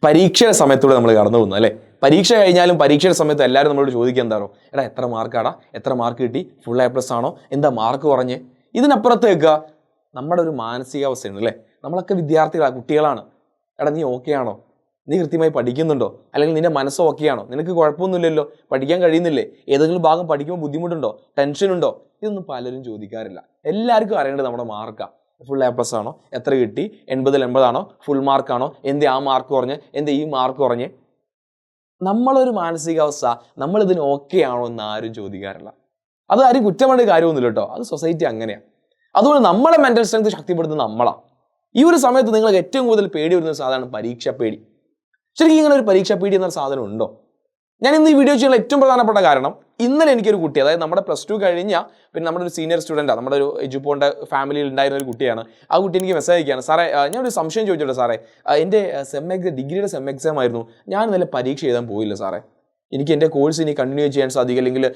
പരീക്ഷയുടെ സമയത്തൂടെ നമ്മൾ കടന്നു പോകുന്നു അല്ലേ? പരീക്ഷ കഴിഞ്ഞാലും പരീക്ഷയുടെ സമയത്ത് എല്ലാവരും നമ്മളോട് ചോദിക്കുക എന്താണോ, എടാ എത്ര മാർക്കാടാ, എത്ര മാർക്ക് കിട്ടി, ഫുൾ A+ ആണോ, എന്താ മാർക്ക് കുറഞ്ഞ്? ഇതിനപ്പുറത്തേക്ക് നമ്മുടെ ഒരു മാനസികാവസ്ഥയുണ്ട് അല്ലേ? നമ്മളൊക്കെ വിദ്യാർത്ഥികളാണ്, കുട്ടികളാണ്. എടാ നീ ഓക്കെ ആണോ, നീ കൃത്യമായി പഠിക്കുന്നുണ്ടോ, അല്ലെങ്കിൽ നിന്റെ മനസ്സ് ഓക്കെയാണോ, നിനക്ക് കുഴപ്പമൊന്നുമില്ലല്ലോ, പഠിക്കാൻ കഴിയുന്നില്ലേ, ഏതെങ്കിലും ഭാഗം പഠിക്കുമ്പോൾ ബുദ്ധിമുട്ടുണ്ടോ, ടെൻഷനുണ്ടോ? ഇതൊന്നും പലരും ചോദിക്കാറില്ല. എല്ലാവർക്കും അറിയേണ്ടത് നമ്മുടെ മാർക്കാണ്. ഫുൾ A+ ആണോ, എത്ര കിട്ടി, 80-ൽ 80 ആണോ, ഫുൾ മാർക്കാണോ, എന്തേ ആ മാർക്ക് കുറഞ്ഞ്, എന്തേ ഈ മാർക്ക് കുറഞ്ഞ്? നമ്മളൊരു മാനസികാവസ്ഥ, നമ്മളിതിന് ഓക്കെ ആണോ എന്ന് ആരും ചോദിക്കാറില്ല. അത് ആരും കുറ്റം വേണ്ട കാര്യമൊന്നുമില്ല കേട്ടോ, അത് സൊസൈറ്റി അങ്ങനെയാണ്. അതുകൊണ്ട് നമ്മളെ മെന്റൽ സ്ട്രെങ്ത് ശക്തിപ്പെടുത്തുന്നത് നമ്മളാണ്. ഈ ഒരു സമയത്ത് നിങ്ങൾക്ക് ഏറ്റവും കൂടുതൽ പേടി വരുന്ന സാധനമാണ് പരീക്ഷാ പേടി. ശരിക്കും ഇങ്ങനെ ഒരു പരീക്ഷാ പേടി എന്നൊരു സാധനം ഉണ്ടോ? ഞാൻ ഇന്ന് ഈ വീഡിയോ ചെയ്യാനുള്ള ഏറ്റവും പ്രധാനപ്പെട്ട കാരണം, ഇന്നലെ എനിക്കൊരു കുട്ടി, അതായത് നമ്മുടെ +2 കഴിഞ്ഞ പിന്നെ നമ്മുടെ ഒരു സീനിയർ സ്റ്റുഡൻറ്റാണ്, നമ്മുടെ ഒരു എജുപോൻ്റെ ഫാമിലിയിൽ ഉണ്ടായിരുന്ന ഒരു കുട്ടിയാണ്. ആ കുട്ടി എനിക്ക് മെസ്സേജ് അയക്കുകയാണ്, സാറേ ഞാനൊരു സംശയം ചോദിച്ചോട്ടെ സാറേ, എൻ്റെ ഡിഗ്രിയുടെ സെം എക്സാം ആയിരുന്നു, ഞാൻ ഇന്നലെ പരീക്ഷ എഴുതാൻ പോയില്ല സാറേ, എനിക്ക് എൻ്റെ കോഴ്സ് ഇനി കണ്ടിന്യൂ ചെയ്യാൻ സാധിക്കും, അല്ലെങ്കിൽ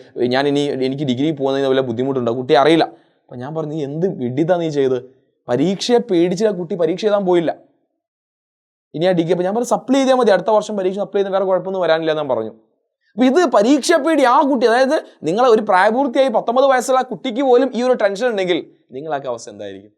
എനിക്ക് ഡിഗ്രി പോകുന്നതിന് വല്ല ബുദ്ധിമുട്ടുണ്ടോ? കുട്ടി അറിയില്ല. അപ്പം ഞാൻ പറഞ്ഞു, നീ എന്ത് വിഡിതാ നീ ചെയ്ത്? പരീക്ഷയെ പേടിച്ച് ആ കുട്ടി പരീക്ഷ എഴുതാൻ പോയില്ല. ഇനി ആ ഡിഗ്രി, അപ്പം ഞാൻ പറഞ്ഞു സപ്ലൈ ചെയ്താൽ മതി, അടുത്ത വർഷം പരീക്ഷ സപ്ലൈ ചെയ്ത് വേറെ കുഴപ്പമൊന്നും വരാനില്ല എന്ന് പറഞ്ഞു. അപ്പം ഇത് പരീക്ഷ പേടി ആ കുട്ടി, അതായത് നിങ്ങൾ ഒരു പ്രായപൂർത്തിയായി 19 വയസ്സുള്ള കുട്ടിക്ക് പോലും ഈ ഒരു ടെൻഷൻ ഉണ്ടെങ്കിൽ നിങ്ങളൊക്കെ അവസ്ഥ എന്തായിരിക്കും?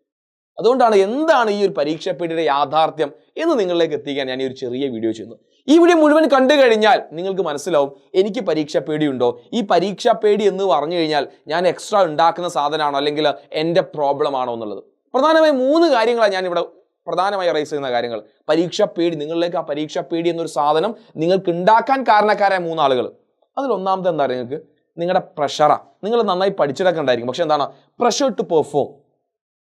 അതുകൊണ്ടാണ് എന്താണ് ഈ ഒരു പരീക്ഷ പേടിയുടെ യാഥാർത്ഥ്യം എന്ന് നിങ്ങളിലേക്ക് എത്തിക്കാൻ ഞാൻ ഈ ഒരു ചെറിയ വീഡിയോ ചെയ്യുന്നു. ഈ വീഡിയോ മുഴുവൻ കണ്ടു കഴിഞ്ഞാൽ നിങ്ങൾക്ക് മനസ്സിലാവും എനിക്ക് പരീക്ഷ പേടിയുണ്ടോ, ഈ പരീക്ഷ പേടി എന്ന് പറഞ്ഞു കഴിഞ്ഞാൽ ഞാൻ എക്സ്ട്രാ ഉണ്ടാക്കുന്ന സാധനമാണോ, അല്ലെങ്കിൽ എൻ്റെ പ്രോബ്ലം ആണോ എന്നുള്ളത്. പ്രധാനമായും 3 കാര്യങ്ങളാണ് ഞാനിവിടെ പ്രധാനമായി റൈസ് ചെയ്യുന്ന കാര്യങ്ങൾ. പരീക്ഷ പേടി, നിങ്ങളിലേക്ക് ആ പരീക്ഷ പേടി എന്നൊരു സാധനം നിങ്ങൾക്ക് ഉണ്ടാക്കാൻ കാരണക്കാരായ 3 ആളുകൾ. അതിൽ ഒന്നാമത്തെ എന്താ പറയുക, നിങ്ങൾക്ക് നിങ്ങളുടെ പ്രഷറാണ്. നിങ്ങൾ നന്നായി പഠിച്ചിട്ടൊക്കെ ഉണ്ടായിരിക്കും, പക്ഷെ എന്താണ് പ്രഷർ ടു പെർഫോം.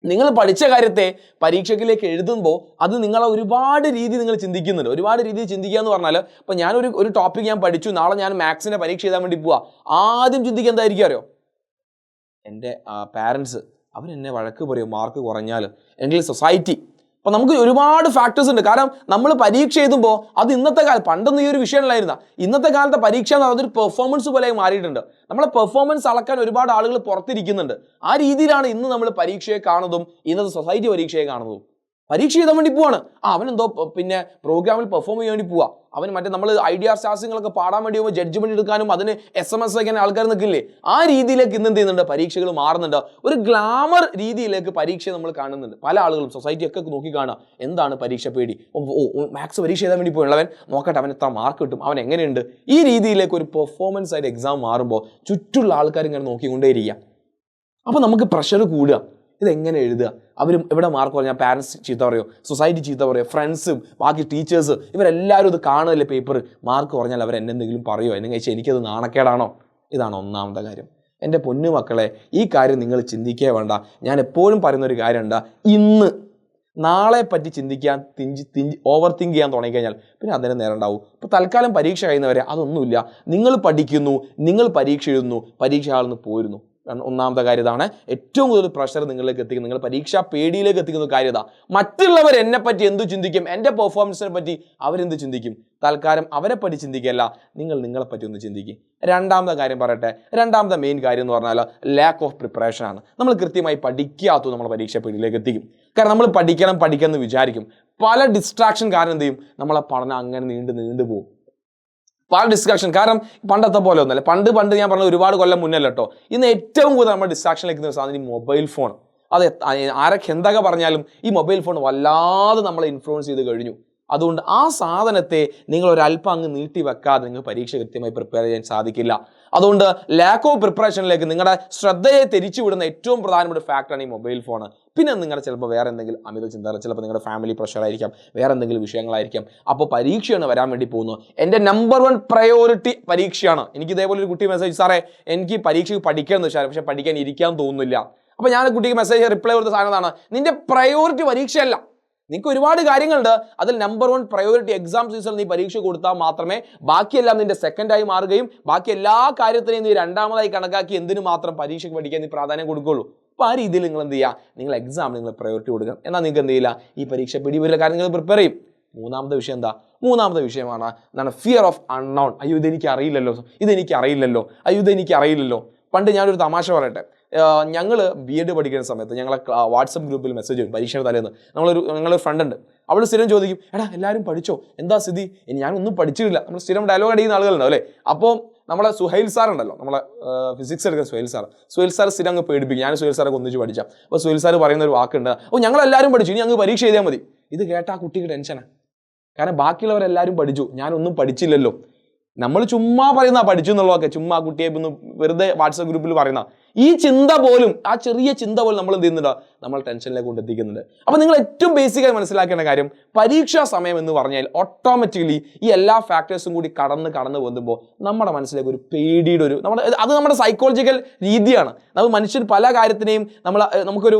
നിങ്ങൾ പഠിച്ച കാര്യത്തെ പരീക്ഷയ്ക്കിലേക്ക് എഴുതുമ്പോൾ അത് നിങ്ങളെ ഒരുപാട് രീതി നിങ്ങൾ ചിന്തിക്കുന്നുണ്ട്. ഒരുപാട് രീതിയിൽ ചിന്തിക്കുക എന്ന് പറഞ്ഞാൽ, ഇപ്പം ഞാനൊരു ടോപ്പിക് ഞാൻ പഠിച്ചു, നാളെ ഞാൻ മാത്സിൻ്റെ പരീക്ഷ എഴുതാൻ വേണ്ടി പോവാ, ആദ്യം ചിന്തിക്കുക എന്തായിരിക്കും അറിയോ? എൻ്റെ പാരൻസ് അവരെന്നെ വഴക്ക് പറയും മാർക്ക് കുറഞ്ഞാൽ, അല്ലെങ്കിൽ സൊസൈറ്റി. അപ്പോൾ നമുക്ക് ഒരുപാട് ഫാക്ടേഴ്സ് ഉണ്ട്. കാരണം നമ്മൾ പരീക്ഷ എഴുതുമ്പോൾ അത് ഇന്നത്തെ കാലം, പണ്ടൊന്നും ഈ ഒരു വിഷയമല്ലായിരുന്ന, ഇന്നത്തെ കാലത്തെ പരീക്ഷ എന്ന് പറയുന്നത് ഒരു പെർഫോമൻസ് പോലെ മാറിയിട്ടുണ്ട്. നമ്മളെ പെർഫോമൻസ് അളക്കാൻ ഒരുപാട് ആളുകൾ പുറത്തിരിക്കുന്നുണ്ട്. ആ രീതിയിലാണ് ഇന്ന് നമ്മൾ പരീക്ഷയെ കാണുന്നതും ഇന്നത്തെ സൊസൈറ്റി പരീക്ഷയെ കാണുന്നതും. പരീക്ഷ എഴുതാൻ വേണ്ടി പോവാണ്, അവനെന്തോ പിന്നെ പ്രോഗ്രാമിൽ പെർഫോം ചെയ്യാൻ വേണ്ടി പോവാ, അവൻ മറ്റേ നമ്മൾ ഐഡിയ സ്റ്റാർസിങ്ങളൊക്കെ പാടാൻ വേണ്ടി പോകുമ്പോൾ ജഡ്ജ്മെന്റ് എടുക്കാനും അതിന് SMS വയ്ക്കാൻ ആൾക്കാർ നിൽക്കില്ലേ, ആ രീതിയിലേക്ക് ഇന്ന് എന്ത് ചെയ്യുന്നുണ്ട്, പരീക്ഷകൾ മാറുന്നുണ്ട്. ഒരു ഗ്ലാമർ രീതിയിലേക്ക് പരീക്ഷ നമ്മൾ കാണുന്നുണ്ട്. പല ആളുകളും സൊസൈറ്റി ഒക്കെ നോക്കി കാണുക, എന്താണ് പരീക്ഷ പേടി, മാത്സ് പരീക്ഷ എഴുതാൻ വേണ്ടി പോയുള്ളവൻ നോക്കട്ടെ അവൻ എത്ര മാർക്ക് കിട്ടും, അവൻ എങ്ങനെയുണ്ട്, ഈ രീതിയിലേക്ക് ഒരു പെർഫോമൻസ് ആയിട്ട് എക്സാം മാറുമ്പോൾ ചുറ്റുള്ള ആൾക്കാർ ഇങ്ങനെ നോക്കിക്കൊണ്ടേയിരിക്കുക. അപ്പോൾ നമുക്ക് പ്രഷർ കൂടുക, ഇതെങ്ങനെ എഴുതുക, അവരും എവിടെ മാർക്ക് പറഞ്ഞാൽ പാരൻസ് ചീത്ത പറയോ, സൊസൈറ്റി ചീത്ത പറയോ, ഫ്രണ്ട്സും ബാക്കി ടീച്ചേഴ്സ് ഇവരെല്ലാവരും ഇത് കാണുമല്ലേ പേപ്പർ, മാർക്ക് പറഞ്ഞാൽ അവരെന്തെങ്കിലും പറയോ, എന്നെ കഴിച്ചാൽ എനിക്കത് നാണക്കേടാണോ? ഇതാണ് ഒന്നാമത്തെ കാര്യം. എൻ്റെ പൊന്നു മക്കളെ, ഈ കാര്യം നിങ്ങൾ ചിന്തിക്കേ വേണ്ട. ഞാൻ എപ്പോഴും പറയുന്നൊരു കാര്യമുണ്ട്, ഇന്ന് നാളെ പറ്റി ചിന്തിക്കാൻ ഓവർ തിങ്ക് ചെയ്യാൻ തുടങ്ങിക്കഴിഞ്ഞാൽ പിന്നെ അതിന് നേരം ഉണ്ടാവും. ഇപ്പോൾ തൽക്കാലം പരീക്ഷ കഴിയുന്നവരെ അതൊന്നുമില്ല, നിങ്ങൾ പഠിക്കുന്നു, നിങ്ങൾ പരീക്ഷ എഴുതുന്നു, പരീക്ഷ ആളിന്ന് പോരുന്നു. ഒന്നാമത്തെ കാര്യം ഇതാണ്. ഏറ്റവും കൂടുതൽ പ്രഷർ നിങ്ങളിലേക്ക് എത്തിക്കുന്നത്, നിങ്ങൾ പരീക്ഷാ പേടിയിലേക്ക് എത്തിക്കുന്ന കാര്യം ഇതാ. മറ്റുള്ളവർ എന്നെ പറ്റി എന്തു ചിന്തിക്കും, എൻ്റെ പെർഫോമൻസിനെ പറ്റി അവരെന്ത് ചിന്തിക്കും? തൽക്കാലം അവരെ പറ്റി ചിന്തിക്കല്ല, നിങ്ങളെ പറ്റി ഒന്ന് ചിന്തിക്കും. രണ്ടാമത്തെ കാര്യം പറയട്ടെ. രണ്ടാമത്തെ മെയിൻ കാര്യം എന്ന് പറഞ്ഞാൽ ലാക്ക് ഓഫ് പ്രിപ്പറേഷൻ ആണ്. നമ്മൾ കൃത്യമായി പഠിക്കാത്തത് നമ്മൾ പരീക്ഷാ പേടിയിലേക്ക് എത്തിക്കും. കാരണം നമ്മൾ പഠിക്കണം എന്ന് വിചാരിക്കും, പല ഡിസ്ട്രാക്ഷൻ കാരണം എന്ത് ചെയ്യും, നമ്മളെ പഠനം അങ്ങനെ നീണ്ടു പോകും. പല ഡിസ്ട്രാക്ഷൻ. കാരണം പണ്ടത്തെ പോലെ ഒന്നല്ല, പണ്ട് ഞാൻ പറഞ്ഞത് ഒരുപാട് കൊല്ലം മുന്നല്ല കേട്ടോ. ഇന്ന് ഏറ്റവും കൂടുതൽ നമ്മൾ ഡിസ്ട്രാക്ഷനിലേക്ക് എത്തുന്ന സാധനം ഈ മൊബൈൽ ഫോൺ. അത് ആരൊക്കെ എന്തൊക്കെ പറഞ്ഞാലും ഈ മൊബൈൽ ഫോൺ വല്ലാതെ നമ്മളെ ഇൻഫ്ലുവൻസ് ചെയ്ത് കഴിഞ്ഞു. അതുകൊണ്ട് ആ സാധനത്തെ നിങ്ങൾ ഒരല്പം അങ്ങ് നീട്ടി വെക്കാതെ നിങ്ങൾ പരീക്ഷ കൃത്യമായി പ്രിപ്പയർ ചെയ്യാൻ സാധിക്കില്ല. അതുകൊണ്ട് ലാക്ക് ഓഫ് പ്രിപ്പറേഷനിലേക്ക് നിങ്ങളുടെ ശ്രദ്ധയെ തിരിച്ചുവിടുന്ന ഏറ്റവും പ്രധാനപ്പെട്ട ഫാക്ടറാണ് ഈ മൊബൈൽ ഫോൺ. പിന്നെ നിങ്ങളുടെ ചിലപ്പോൾ വേറെ എന്തെങ്കിലും അമിത ചിന്ത, ചിലപ്പോൾ നിങ്ങളുടെ ഫാമിലി പ്രഷറായിരിക്കാം, വേറെ എന്തെങ്കിലും വിഷയങ്ങളായിരിക്കാം. അപ്പോൾ പരീക്ഷയാണ് വരാൻ വേണ്ടി പോകുന്നത്. എൻ്റെ നമ്പർ 1 പ്രയോറിറ്റി പരീക്ഷയാണ്. എനിക്ക് ഇതേപോലെ ഒരു കുട്ടി മെസ്സേജ്, സാറേ എനിക്ക് പരീക്ഷയ്ക്ക് പഠിക്കാമെന്ന് വെച്ചാൽ പക്ഷേ പഠിക്കാൻ ഇരിക്കാൻ തോന്നുന്നില്ല. അപ്പോൾ ഞാൻ കുട്ടിക്ക് മെസ്സേജ് റിപ്ലൈ കൊടുത്ത സാധനം എന്താണ്, നിന്റെ പ്രയോറിറ്റി പരീക്ഷയല്ല. നിങ്ങൾക്ക് ഒരുപാട് കാര്യങ്ങളുണ്ട്, അതിൽ നമ്പർ 1 പ്രയോറിറ്റി എക്സാം സീസണിൽ നീ പരീക്ഷ കൊടുത്താൽ മാത്രമേ ബാക്കിയെല്ലാം നിന്റെ സെക്കൻഡായി മാറുകയും ബാക്കി എല്ലാ കാര്യത്തിനെയും നീ രണ്ടാമതായി കണക്കാക്കി എന്തിനു മാത്രം പരീക്ഷയ്ക്ക് പഠിക്കാൻ നീ പ്രാധാന്യം കൊടുക്കുകയുള്ളൂ. അപ്പോൾ ആ രീതിയിൽ നിങ്ങൾ എന്ത് ചെയ്യുക, നിങ്ങൾ എക്സാം നിങ്ങൾ പ്രയോറിറ്റി കൊടുക്കണം. എന്നാൽ നിങ്ങൾക്ക് എന്ത് ചെയ്യില്ല, ഈ പരീക്ഷ പിടിവരുന്ന കാര്യങ്ങൾ പ്രിപ്പയർ ചെയ്യും. മൂന്നാമത്തെ വിഷയം എന്താ? മൂന്നാമത്തെ വിഷയമാണ് എന്താണ്, ഫിയർ ഓഫ് അൺനോൺ. അയ്യോ ഇതെനിക്ക് അറിയില്ലല്ലോ, അയ്യോ ഇതെനിക്ക് അറിയില്ലല്ലോ. പണ്ട് ഞാനൊരു തമാശ പറയട്ടെ. ഞങ്ങൾ BEd പഠിക്കുന്ന സമയത്ത് ഞങ്ങളെ വാട്സപ്പ് ഗ്രൂപ്പിൽ മെസ്സേജ് വരും പരീക്ഷയുടെ തലേന്ന്. ഞങ്ങളൊരു ഫ്രണ്ട് ഉണ്ട്, അവൾ സ്ഥിരം ചോദിക്കും, എടാ എല്ലാവരും പഠിച്ചോ, എന്താ സ്ഥിതി, ഞാനൊന്നും പഠിച്ചിട്ടില്ല. നമ്മൾ സ്ഥിരം ഡയലോഗ് അടിക്കുന്ന ആളുകളുണ്ടാവും അല്ലേ. അപ്പോൾ നമ്മളെ സുഹൈൽ സാർ ഉണ്ടല്ലോ, നമ്മളെ ഫിസിക്സ് എടുക്കുന്ന സുഹൈൽ സാർ സ്ഥിരം അങ്ങ് പേടിപ്പിക്കും. ഞാൻ സുഹൈൽ സാറൊക്കെ ഒന്നിച്ച് പഠിച്ചാൽ. അപ്പോൾ സുഹൈൽ സാർ പറയുന്ന ഒരു വാക്കുണ്ട്, ഞങ്ങളെല്ലാവരും പഠിച്ചു, ഇനി അങ്ങ് പരീക്ഷ എഴുതിയാൽ മതി. ഇത് കേട്ടാൽ കുട്ടിക്ക് ടെൻഷനാണ്. കാരണം ബാക്കിയുള്ളവരെല്ലാവരും പഠിച്ചു, ഞാനൊന്നും പഠിച്ചില്ലല്ലോ. നമ്മൾ ചുമ്മാ പറയുന്ന പഠിച്ചു എന്നുള്ളതൊക്കെ ചുമ്മാ കുട്ടിയെ ഒന്ന് വെറുതെ വാട്സപ്പ് ഗ്രൂപ്പിൽ പറയുന്ന ഈ ചിന്ത പോലും, ആ ചെറിയ ചിന്ത പോലും നമ്മൾ എന്ത് ചെയ്യുന്നുണ്ട്, നമ്മൾ ടെൻഷനിലേക്ക് കൊണ്ടെത്തിക്കുന്നുണ്ട്. അപ്പോൾ നിങ്ങൾ ഏറ്റവും ബേസിക്കായി മനസ്സിലാക്കേണ്ട കാര്യം, പരീക്ഷാ സമയം എന്ന് പറഞ്ഞാൽ ഓട്ടോമാറ്റിക്കലി ഈ എല്ലാ ഫാക്ടേഴ്സും കൂടി കടന്ന് പോകുമ്പോൾ നമ്മുടെ മനസ്സിലേക്ക് ഒരു പേടിയുടെ ഒരു അത് നമ്മുടെ സൈക്കോളജിക്കൽ രീതിയാണ്. നമ്മൾ മനുഷ്യർ പല കാര്യത്തിനെയും നമുക്കൊരു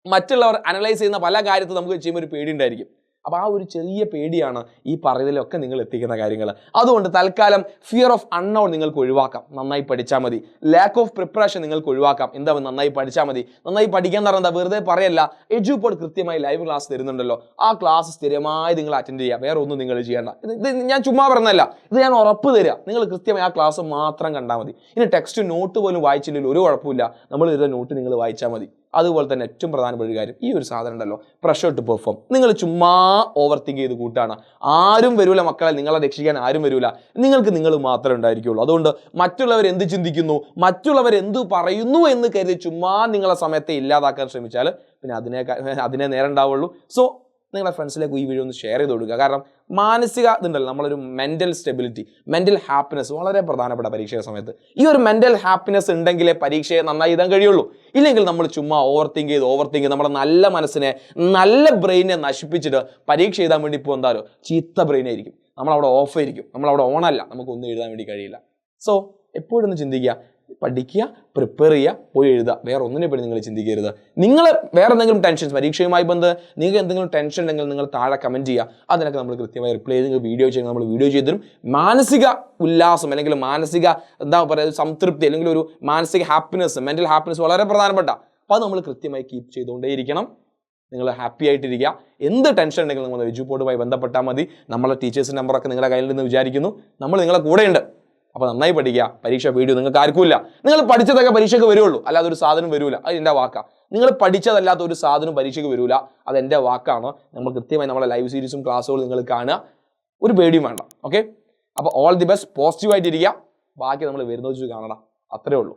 മറ്റുള്ളവർ അനലൈസ് ചെയ്യുന്ന പല കാര്യത്തിൽ നമുക്ക് ചെയ്യുമ്പോൾ ഒരു പേടി ഉണ്ടായിരിക്കും. അപ്പോൾ ആ ഒരു ചെറിയ പേടിയാണ് ഈ പറയുന്നതിലൊക്കെ നിങ്ങൾ എത്തിക്കുന്ന കാര്യങ്ങൾ. അതുകൊണ്ട് തൽക്കാലം ഫിയർ ഓഫ് അൺനോൺ നിങ്ങൾക്ക് ഒഴിവാക്കാം, നന്നായി പഠിച്ചാൽ മതി. ലാക്ക് ഓഫ് പ്രിപ്പറേഷൻ നിങ്ങൾക്ക് ഒഴിവാക്കാം, എന്താ നന്നായി പഠിച്ചാൽ മതി. നന്നായി പഠിക്കാൻ പറഞ്ഞാൽ വെറുതെ പറയല്ല, എഡ്യൂപോഡ് കൃത്യമായി ലൈവ് ക്ലാസ് തരുന്നുണ്ടല്ലോ, ആ ക്ലാസ് സ്ഥിരമായി നിങ്ങൾ അറ്റൻഡ് ചെയ്യുക, വേറെ ഒന്നും നിങ്ങൾ ചെയ്യേണ്ട. ഇത് ഞാൻ ചുമ്മാ പറഞ്ഞല്ല, ഇത് ഞാൻ ഉറപ്പ് തരിക. നിങ്ങൾ കൃത്യമായി ആ ക്ലാസ് മാത്രം കണ്ടാൽ മതി. ഇനി ടെക്സ്റ്റ് നോട്ട് പോലും വായിച്ചില്ലെങ്കിൽ ഒരു കുഴപ്പമില്ല, നമ്മൾ ഇതിൻ്റെ നോട്ട് നിങ്ങൾ വായിച്ചാൽ മതി. അതുപോലെ തന്നെ ഏറ്റവും പ്രധാനപ്പെട്ട ഒരു കാര്യം, ഈ ഒരു സാധനം ഉണ്ടല്ലോ, പ്രഷർ ടു പെർഫോം. നിങ്ങൾ ചുമ്മാ ഓവർ തിങ്ക് ചെയ്ത് കൂട്ടാണ്. ആരും വരൂല മക്കളെ, നിങ്ങളെ രക്ഷിക്കാൻ ആരും വരൂല, നിങ്ങൾ മാത്രമേ ഉണ്ടായിരിക്കുള്ളൂ. അതുകൊണ്ട് മറ്റുള്ളവർ എന്ത് ചിന്തിക്കുന്നു, മറ്റുള്ളവർ എന്ത് പറയുന്നു എന്ന് കരുതി ചുമ്മാ നിങ്ങളെ സമയത്തെ ഇല്ലാതാക്കാൻ ശ്രമിച്ചാൽ പിന്നെ അതിനെ നേരം ഉണ്ടാവുള്ളൂ. സോ നിങ്ങളുടെ ഫ്രണ്ട്സിലേക്ക് ഈ വീഡിയോ ഒന്ന് ഷെയർ ചെയ്ത് കൊടുക്കുക. കാരണം മാനസിക ഇതുണ്ടല്ലോ, നമ്മളൊരു മെൻ്റൽ സ്റ്റെബിലിറ്റി, മെൻ്റൽ ഹാപ്പിനെസ് വളരെ പ്രധാനപ്പെട്ട പരീക്ഷയുടെ സമയത്ത്. ഈ ഒരു മെൻ്റൽ ഹാപ്പിനെസ് ഉണ്ടെങ്കിലേ പരീക്ഷയെ നന്നായി എഴുതാൻ കഴിയുള്ളൂ. ഇല്ലെങ്കിൽ നമ്മൾ ചുമ്മാ ഓവർ തിങ്ക് ചെയ്ത് നമ്മുടെ നല്ല മനസ്സിനെ, നല്ല ബ്രെയിനെ നശിപ്പിച്ചിട്ട് പരീക്ഷ എഴുതാൻ വേണ്ടി ഇപ്പോൾ എന്തായാലും ചീത്ത ബ്രെയിനായിരിക്കും, നമ്മളവിടെ ഓഫ് ആയിരിക്കും, നമ്മളവിടെ ഓണല്ല, നമുക്കൊന്നും എഴുതാൻ വേണ്ടി കഴിയില്ല. സോ എപ്പോഴും ഒന്ന് ചിന്തിക്കുക, പഠിക്കുക, പ്രിപ്പയർ ചെയ്യുക, പോയി എഴുതുക. വേറെ ഒന്നിനെ പറ്റി നിങ്ങൾ ചിന്തിക്കരുത്. നിങ്ങൾ വേറെ എന്തെങ്കിലും ടെൻഷൻസ്, പരീക്ഷയുമായി ബന്ധം നിങ്ങൾക്ക് എന്തെങ്കിലും ടെൻഷൻ ഉണ്ടെങ്കിൽ നിങ്ങൾ താഴെ കമൻറ്റ് ചെയ്യുക. അതിനൊക്കെ നമ്മൾ കൃത്യമായി റിപ്ലൈ ചെയ്ത് നിങ്ങൾ വീഡിയോ ചെയ്യുക, നമ്മൾ വീഡിയോ ചെയ്തു തരും. മാനസിക ഉല്ലാസം അല്ലെങ്കിൽ മാനസിക എന്താ പറയുക സംതൃപ്തി അല്ലെങ്കിൽ ഒരു മാനസിക ഹാപ്പിനെസ്, മെൻ്റൽ ഹാപ്പിനെസ് വളരെ പ്രധാനപ്പെട്ട. അപ്പോൾ അത് നമ്മൾ കൃത്യമായി കീപ്പ് ചെയ്തുകൊണ്ടേയിരിക്കണം. നിങ്ങൾ ഹാപ്പി ആയിട്ടിരിക്കുക. എന്ത് ടെൻഷൻ ഉണ്ടെങ്കിലും നിങ്ങൾ എഡ്യൂപോഡുമായി ബന്ധപ്പെട്ടാൽ മതി. നമ്മളെ ടീച്ചേഴ്സിൻ്റെ നമ്പറൊക്കെ നിങ്ങളുടെ കയ്യിലുണ്ടെന്ന് വിചാരിക്കുന്നു. നമ്മൾ നിങ്ങളെ കൂടെയുണ്ട്. അപ്പോൾ നന്നായി പഠിക്കുക. പരീക്ഷ വീഡിയോ നിങ്ങൾക്ക് ആർക്കുമില്ല. നിങ്ങൾ പഠിച്ചതൊക്കെ പരീക്ഷയ്ക്ക് വരുള്ളൂ, അല്ലാതെ ഒരു സാധനം വരില്ല. അത് എൻ്റെ വാക്കാണ്. നിങ്ങൾ പഠിച്ചതല്ലാത്ത ഒരു സാധനം പരീക്ഷയ്ക്ക് വരില്ല, അത് എൻ്റെ വാക്കാണ്. നമ്മൾ കൃത്യമായി നമ്മളെ ലൈവ് സീരീസും ക്ലാസ്സുകളും നിങ്ങൾ കാണുക, ഒരു പേടിയും വേണ്ട. ഓക്കെ, അപ്പോൾ ഓൾ ദി ബെസ്റ്റ്, പോസിറ്റീവായിട്ടിരിക്കുക. ബാക്കി നമ്മൾ വരുന്നത് വെച്ച് കാണണം, അത്രേ ഉള്ളൂ.